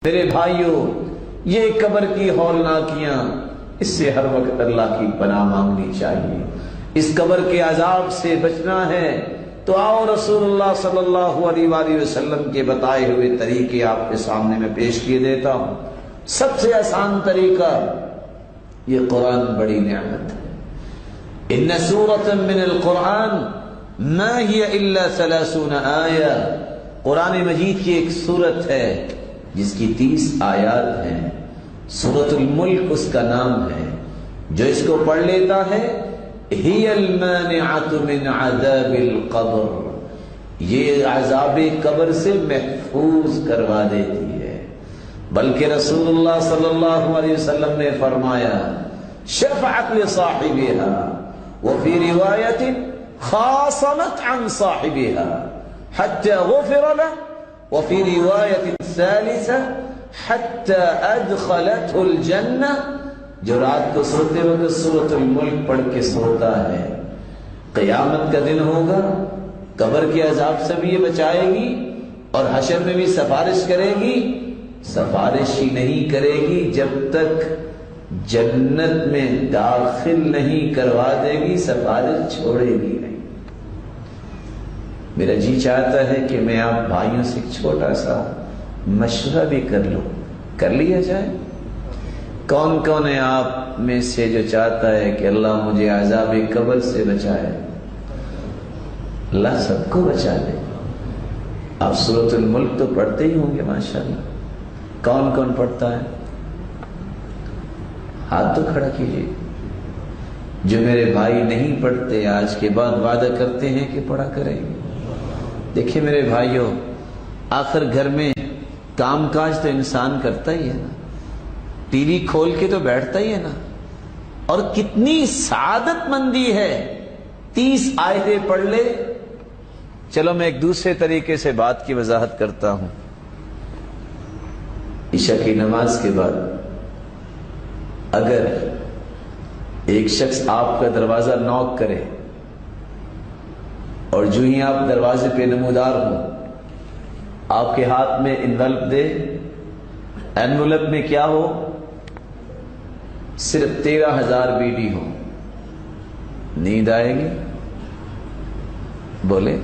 میرے بھائیوں، یہ قبر کی ہولناکیاں، اس سے ہر وقت اللہ کی پناہ مانگنی چاہیے۔ اس قبر کے عذاب سے بچنا ہے تو آؤ رسول اللہ صلی اللہ علیہ وآلہ وسلم کے بتائے ہوئے طریقے آپ کے سامنے میں پیش کیے دیتا ہوں۔ سب سے آسان طریقہ، یہ قرآن بڑی نعمت ہے۔ ان سورۃ من القرآن ما هی الا 30 آیہ، قرآن مجید کی ایک سورت ہے جس کی 30 آیات ہیں۔ سورۃ الملک اس کا نام ہے۔ جو اس کو پڑھ لیتا ہے، ہی المانعۃ من عذاب القبر، یہ عذاب قبر سے محفوظ کروا دیتی ہے۔ بلکہ رسول اللہ صلی اللہ علیہ وسلم نے فرمایا، شفعت لصاحبها وفی روایت خاصمت عن صاحبها حتى غفر له وفی روایت ثالثہ حتى ادخلته الجنہ۔ جو رات کو سوتے وقت سورۃ الملک پڑھ کے سوتا ہے، قیامت کا دن ہوگا، قبر کے عذاب سے بھی یہ بچائے گی اور حشر میں بھی سفارش کرے گی۔ سفارش ہی نہیں کرے گی جب تک جنت میں داخل نہیں کروا دے گی، سفارش چھوڑے گی نہیں۔ میرا جی چاہتا ہے کہ میں آپ بھائیوں سے ایک چھوٹا سا مشورہ بھی کر لوں، کر لیا جائے؟ کون کون ہے آپ میں سے جو چاہتا ہے کہ اللہ مجھے عذاب قبر سے بچائے؟ اللہ سب کو بچا لے۔ آپ سورۃ الملک تو پڑھتے ہی ہوں گے ماشاءاللہ۔ کون کون پڑھتا ہے؟ ہاتھ تو کھڑا کیجیے۔ جو میرے بھائی نہیں پڑھتے آج کے بعد وعدہ کرتے ہیں کہ پڑھا کریں گے۔ دیکھیں میرے بھائیوں، آخر گھر میں کام کاج تو انسان کرتا ہی ہے نا، ٹی وی کھول کے تو بیٹھتا ہی ہے نا، اور کتنی سعادت مندی ہے 30 آیتیں پڑھ لے۔ چلو میں ایک دوسرے طریقے سے بات کی وضاحت کرتا ہوں۔ عشاء کی نماز کے بعد اگر ایک شخص آپ کا دروازہ نوک کرے اور جو ہی آپ دروازے پہ نمودار ہوں، آپ کے ہاتھ میں انویلپ دے، انویلپ میں کیا ہو؟ صرف 13,000 بیڈی ہو، نیند آئے گی؟ بولے؟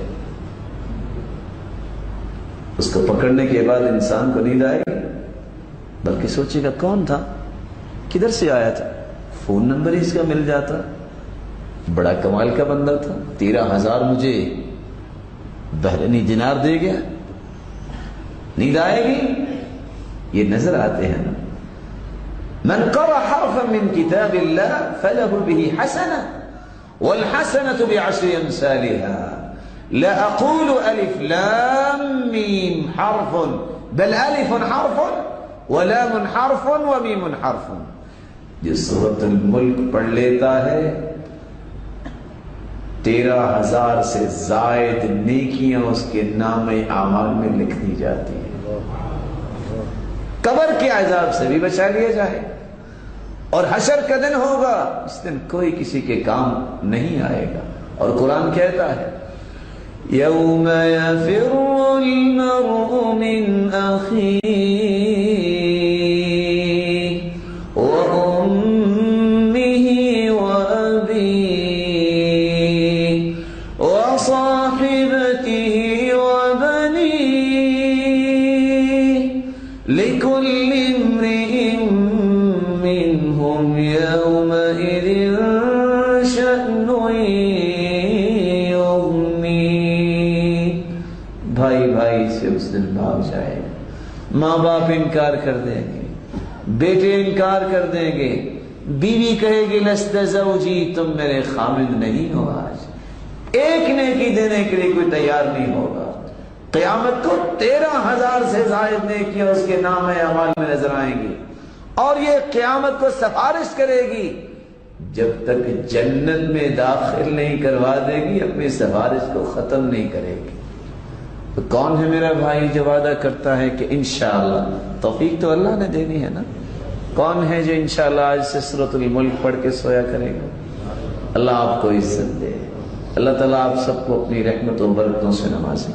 اس کو پکڑنے کے بعد انسان کو نیند آئے گی؟ بلکہ سوچے گا کون تھا، کدھر سے آیا تھا، فون نمبر ہی اس کا مل جاتا، بڑا کمال کا بندہ تھا، 13,000 مجھے بحرینی دینار دے گیا۔ نیند آئے گی؟ یہ نظر آتے ہیں نا۔ من قرأ حرفا من کتاب اللہ فله به حسنہ والحسنة بعشر امثالها لا اقول الف لام میم حرف بل الف حرف ولام حرف ومیم حرف۔ جو سورۃ الملک پڑھ لیتا ہے 13,000 سے زائد نیکیاں اس کے نام اعمال میں لکھ دی جاتی ہیں۔ قبر کے عذاب سے بھی بچا لیا جائے، اور حشر کا دن ہوگا، اس دن کوئی کسی کے کام نہیں آئے گا۔ اور قرآن کہتا ہے، یوم یفر المرء من اخیہ لِكُلِّ امْرِئٍ مِّنْهُمْ يَوْمَئِذٍ شَأْنٌ يُغْنِيهِ۔ بھائی بھائی سے اس دن بھاگ جائے گا، ماں باپ انکار کر دیں گے، بیٹے انکار کر دیں گے، بیوی کہے گی لست زوجی، تم میرے خامد نہیں ہو، آج ایک نیکی دینے کے لیے کوئی تیار نہیں ہوگا۔ قیامت کو 13,000 سے زائد نیکیاں اس کے نام اعمال میں نظر آئیں گی، اور یہ قیامت کو سفارش کرے گی، جب تک جنت میں داخل نہیں کروا دے گی اپنی سفارش کو ختم نہیں کرے گی۔ تو کون ہے میرا بھائی جو وعدہ کرتا ہے کہ انشاءاللہ؟ توفیق تو اللہ نے دینی ہے نا۔ کون ہے جو انشاءاللہ آج سے سورۃ الملک پڑھ کے سویا کرے گا؟ اللہ آپ کو عزت دے، اللہ تعالیٰ آپ سب کو اپنی رحمت و برکتوں سے نوازے۔